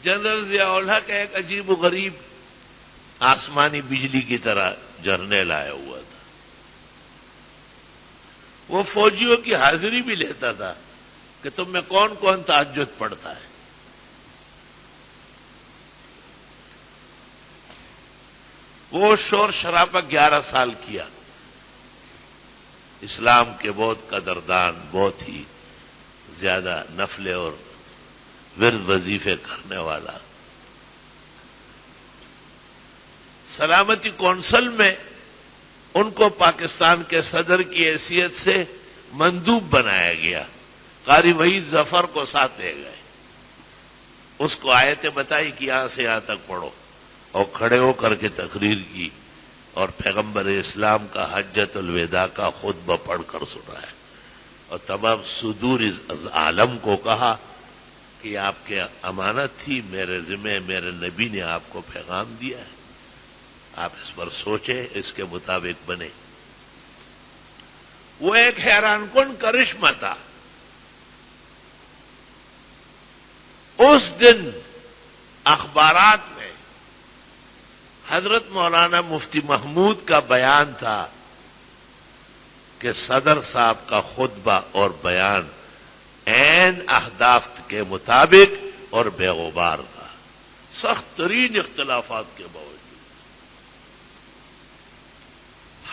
General Zia الحق ایک عجیب و غریب آسمانی بجلی کی طرح جرنیل آیا ہوا تھا. وہ فوجیوں کی حاضری بھی لیتا تھا کہ تم میں کون کون تہجد پڑھتا ہے. وہ شور شرابہ 11 سال کیا. اسلام کے بہت قدردان، بہت ہی زیادہ نفلے اور ورد وظیفے کرنے والا. سلامتی کونسل میں ان کو پاکستان کے صدر کی حیثیت سے مندوب بنایا گیا. قاری وحید ظفر کو ساتھ لے گئے، اس کو آیتیں بتائی کہ یہاں سے یہاں تک پڑھو، اور کھڑے ہو کر کے تقریر کی اور پیغمبر اسلام کا حجۃ الوداع کا خطبہ پڑھ کر سنایا، اور تمام صدور عالم کو کہا کہ یہ آپ کے امانت تھی، میرے ذمہ میرے نبی نے آپ کو پیغام دیا ہے، آپ اس پر سوچیں، اس کے مطابق بنے. وہ ایک حیران کن کرشمہ تھا. اس دن اخبارات میں حضرت مولانا مفتی محمود کا بیان تھا کہ صدر صاحب کا خطبہ اور بیان عین اہداف کے مطابق اور بے غبار تھا، سخت ترین اختلافات کے باوجود.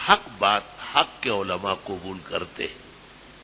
حق بات حق کے علماء قبول کرتے ہیں.